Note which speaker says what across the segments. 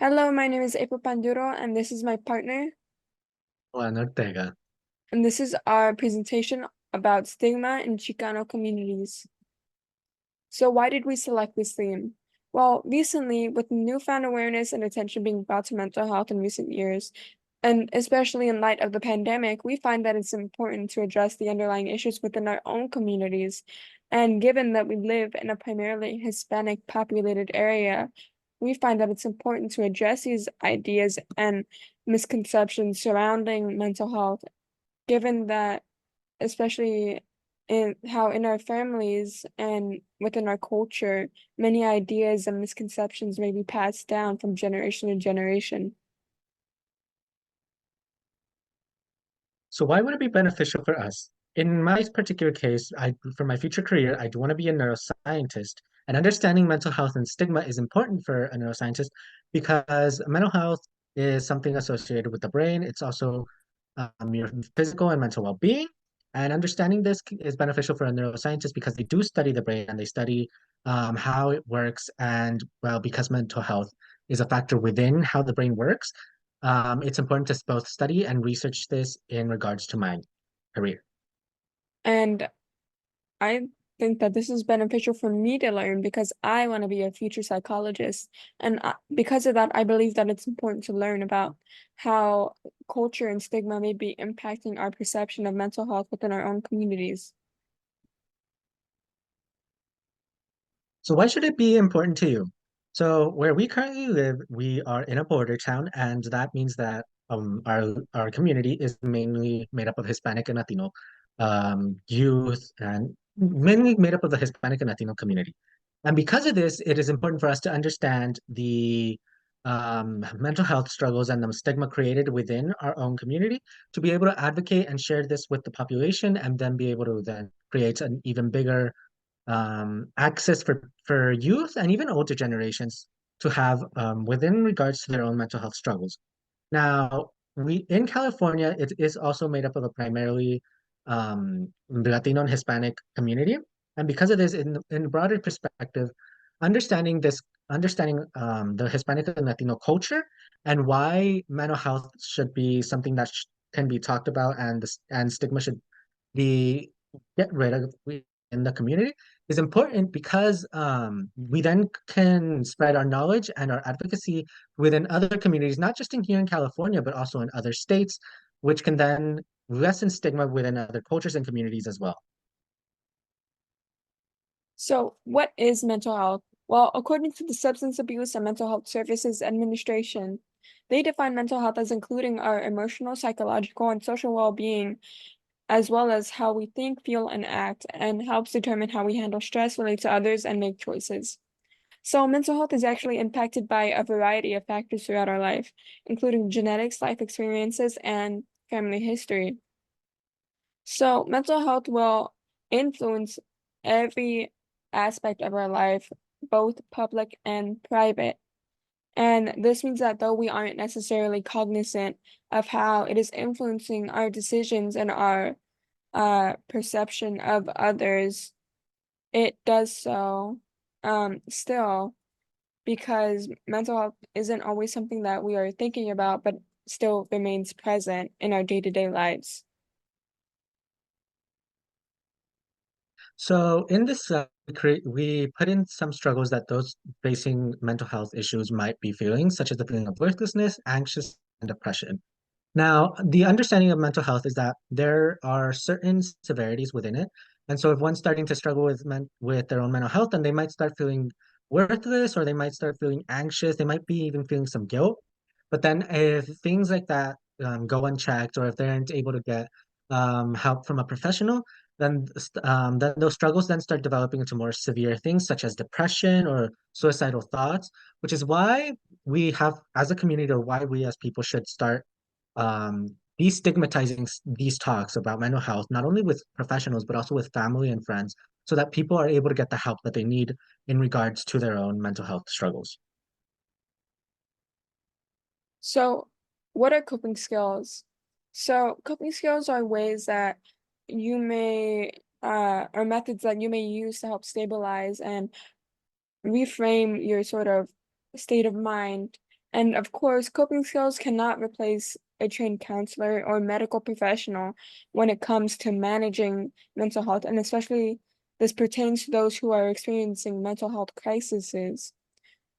Speaker 1: Hello, my name is April Panduro, and this is my partner.
Speaker 2: Juan Ortega.
Speaker 1: And this is our presentation about stigma in Chicano communities. So, why did we select this theme? Well, recently, with newfound awareness and attention being brought to mental health in recent years, and especially in light of the pandemic, we find that it's important to address the underlying issues within our own communities. And given that we live in a primarily Hispanic populated area, we find that it's important to address these ideas and misconceptions surrounding mental health, given that, especially in how in our families and within our culture, many ideas and misconceptions may be passed down from generation to generation.
Speaker 2: So why would it be beneficial for us? In my particular case, for my future career, I do want to be a neuroscientist. And understanding mental health and stigma is important for a neuroscientist because mental health is something associated with the brain. It's also your physical and mental well-being. And understanding this is beneficial for a neuroscientist because they do study the brain and they study how it works. And well, because mental health is a factor within how the brain works, it's important to both study and research this in regards to my career.
Speaker 1: And I think that this is beneficial for me to learn because I want to be a future psychologist. And because of that, I believe that it's important to learn about how culture and stigma may be impacting our perception of mental health within our own communities.
Speaker 2: So why should it be important to you? So where we currently live, we are in a border town, and that means that our community is mainly made up of Hispanic and Latino youth, and mainly made up of the Hispanic and Latino community. And because of this, it is important for us to understand the mental health struggles and the stigma created within our own community to be able to advocate and share this with the population, and then be able to then create an even bigger access for youth and even older generations to have within regards to their own mental health struggles. Now, we in California, it is also made up of a primarily Latino and Hispanic community, and because of this, in a broader perspective, understanding the Hispanic and Latino culture and why mental health should be something that can be talked about and stigma should be get rid of in the community is important because we then can spread our knowledge and our advocacy within other communities, not just in here in California, but also in other states, which can then lessen stigma within other cultures and communities as well.
Speaker 1: So, what is mental health? Well, according to the Substance Abuse and Mental Health Services Administration, they define mental health as including our emotional, psychological, and social well-being, as well as how we think, feel, and act, and helps determine how we handle stress, relate to others, and make choices. So, mental health is actually impacted by a variety of factors throughout our life, including genetics, life experiences, and family history. So, mental health will influence every aspect of our life, both public and private. And this means that though we aren't necessarily cognizant of how it is influencing our decisions and our perception of others, it does so still, because mental health isn't always something that we are thinking about, but still remains present in our day-to-day lives.
Speaker 2: So in this, we put in some struggles that those facing mental health issues might be feeling, such as the feeling of worthlessness, anxious, and depression. Now, the understanding of mental health is that there are certain severities within it. And so if one's starting to struggle with their own mental health, then they might start feeling worthless or they might start feeling anxious. They might be even feeling some guilt. But then if things like that go unchecked or if they aren't able to get help from a professional, then those struggles then start developing into more severe things such as depression or suicidal thoughts, which is why we have, as a community, or why we as people should start destigmatizing these talks about mental health, not only with professionals, but also with family and friends, so that people are able to get the help that they need in regards to their own mental health struggles.
Speaker 1: So, what are coping skills? So, coping skills are ways that you may, or methods that you may use to help stabilize and reframe your sort of state of mind And of course, coping skills cannot replace a trained counselor or medical professional when it comes to managing mental health, and especially this pertains to those who are experiencing mental health crises.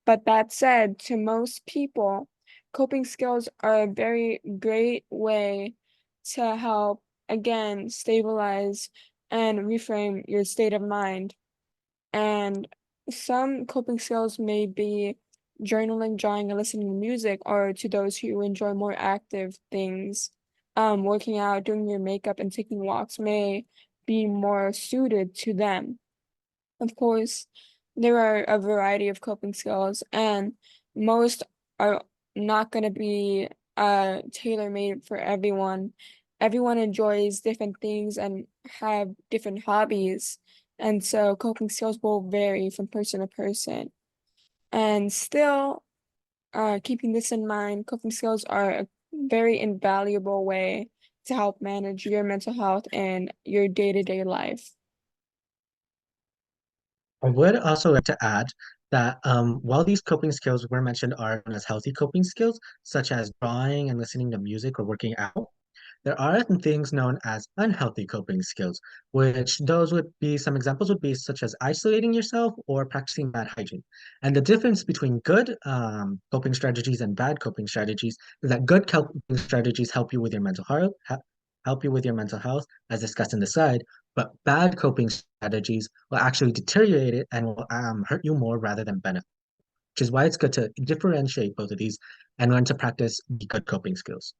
Speaker 1: But that said, to most people, coping skills are a very great way to help, again, stabilize and reframe your state of mind. And some coping skills may be journaling, drawing, and listening to music, or to those who enjoy more active things, working out, doing your makeup, and taking walks may be more suited to them. Of course, there are a variety of coping skills, and most are not going to be tailor-made for everyone. Everyone enjoys different things and have different hobbies, and so coping skills will vary from person to person. And still, keeping this in mind, coping skills are a very invaluable way to help manage your mental health and your day-to-day life.
Speaker 2: I would also like to add that while these coping skills were mentioned are known as healthy coping skills, such as drawing and listening to music or working out, there are things known as unhealthy coping skills, which those would be some examples would be such as isolating yourself or practicing bad hygiene. And the difference between good coping strategies and bad coping strategies is that good coping strategies help you with your mental health, help you with your mental health, as discussed in the side, but bad coping strategies will actually deteriorate it and will hurt you more rather than benefit, which is why it's good to differentiate both of these and learn to practice the good coping skills.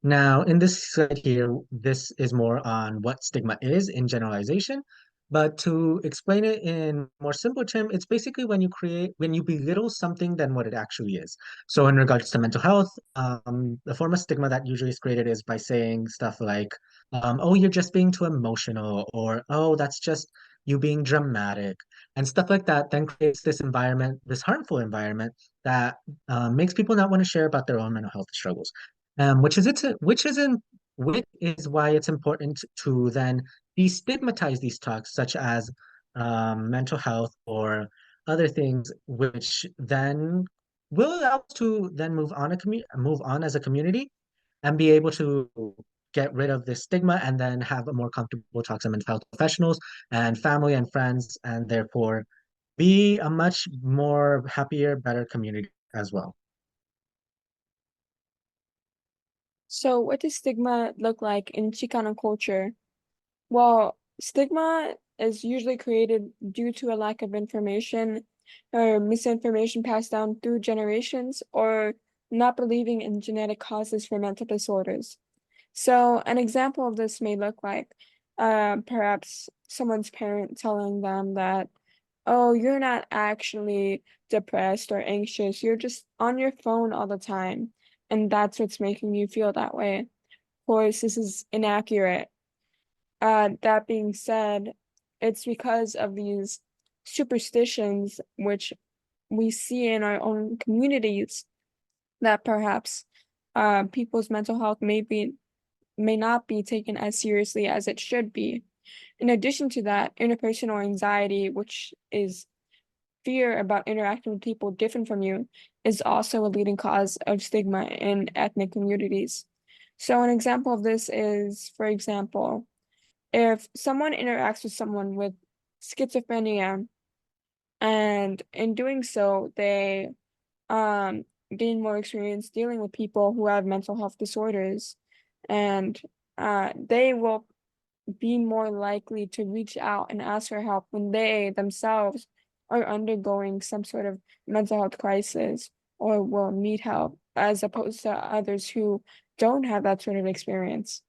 Speaker 2: Now, in this slide here, this is more on what stigma is in generalization. But to explain it in more simple term, it's basically when you belittle something than what it actually is. So in regards to mental health, the form of stigma that usually is created is by saying stuff like, oh, you're just being too emotional, or oh, that's just you being dramatic, and stuff like that, then creates this environment, this harmful environment that makes people not want to share about their own mental health struggles. Which is why it's important to then destigmatize these talks, such as mental health or other things, which then will allow us to then move on as a community and be able to get rid of this stigma and then have a more comfortable talks with mental health professionals and family and friends, and therefore be a much more happier, better community as well.
Speaker 1: So, what does stigma look like in Chicano culture? Well, stigma is usually created due to a lack of information or misinformation passed down through generations or not believing in genetic causes for mental disorders. So, an example of this may look like perhaps someone's parent telling them that, oh, you're not actually depressed or anxious, you're just on your phone all the time, and that's what's making you feel that way. Of course, this is inaccurate. That being said, it's because of these superstitions which we see in our own communities that perhaps people's mental health may not be taken as seriously as it should be. In addition to that, interpersonal anxiety, which is fear about interacting with people different from you, is also a leading cause of stigma in ethnic communities. So an example of this is, for example, if someone interacts with someone with schizophrenia and in doing so they gain more experience dealing with people who have mental health disorders, and they will be more likely to reach out and ask for help when they themselves are undergoing some sort of mental health crisis or will need help, as opposed to others who don't have that sort of experience.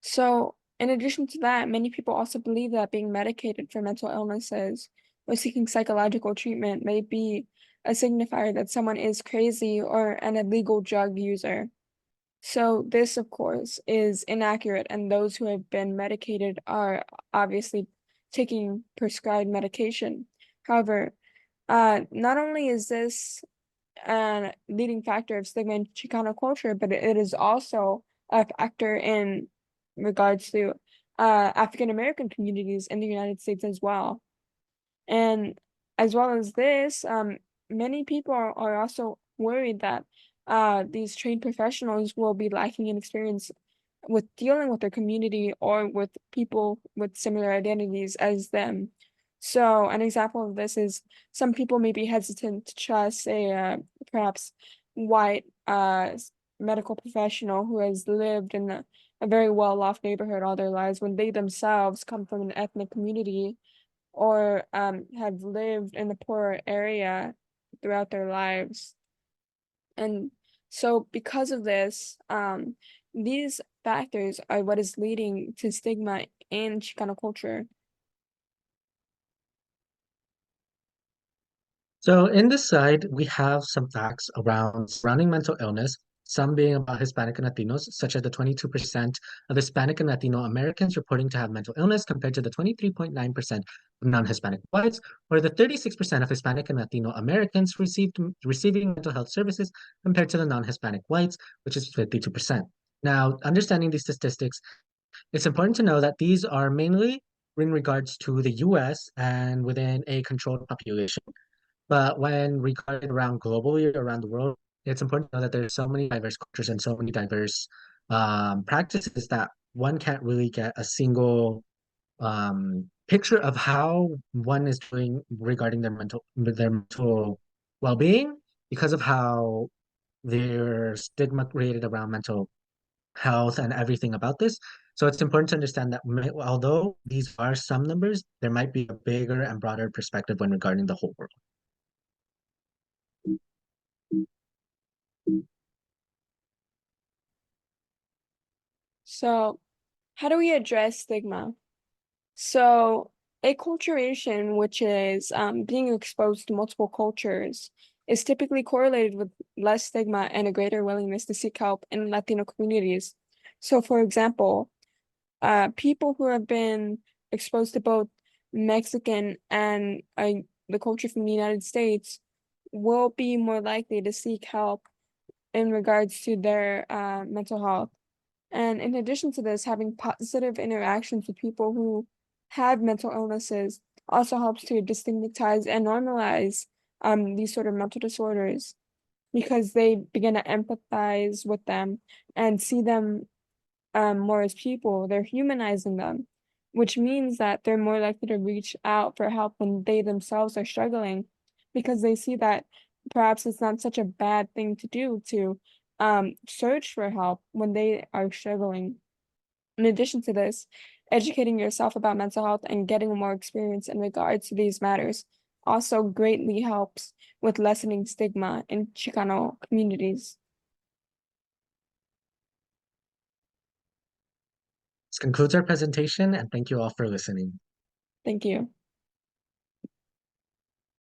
Speaker 1: So, in addition to that, many people also believe that being medicated for mental illnesses or seeking psychological treatment may be a signifier that someone is crazy or an illegal drug user. So, this, of course, is inaccurate, and those who have been medicated are obviously taking prescribed medication. However, not only is this a leading factor of stigma in Chicano culture, but it is also a factor in regards to African American communities in the United States as well. And As well as this, many people are also worried that these trained professionals will be lacking in experience with dealing with their community or with people with similar identities as them. So, an example of this is some people may be hesitant to trust a perhaps white medical professional who has lived in a very well-off neighborhood all their lives when they themselves come from an ethnic community or have lived in a poorer area throughout their lives. And so because of this, these factors are what is leading to stigma in Chicano culture.
Speaker 2: So in this side, we have some facts around surrounding mental illness, some being about Hispanic and Latinos, such as the 22% of Hispanic and Latino Americans reporting to have mental illness compared to the 23.9% of non-Hispanic whites, or the 36% of Hispanic and Latino Americans receiving mental health services compared to the non-Hispanic whites, which is 52%. Now, understanding these statistics, it's important to know that these are mainly in regards to the US and within a controlled population. But when regarded around globally, around the world, it's important to know that there's so many diverse cultures and so many diverse practices that one can't really get a single picture of how one is doing regarding their mental well-being because of how their stigma created around mental health and everything about this. So it's important to understand that although these are some numbers, there might be a bigger and broader perspective when regarding the whole world.
Speaker 1: So, how do we address stigma? So, acculturation, which is being exposed to multiple cultures, is typically correlated with less stigma and a greater willingness to seek help in Latino communities. So, for example, people who have been exposed to both Mexican and the culture from the United States will be more likely to seek help in regards to their mental health. And in addition to this, having positive interactions with people who have mental illnesses also helps to destigmatize and normalize these sort of mental disorders because they begin to empathize with them and see them more as people. They're humanizing them, which means that they're more likely to reach out for help when they themselves are struggling because they see that perhaps it's not such a bad thing to do to search for help when they are struggling. In addition to this, educating yourself about mental health and getting more experience in regards to these matters also greatly helps with lessening stigma in Chicano communities.
Speaker 2: This concludes our presentation, and thank you all for listening.
Speaker 1: Thank you.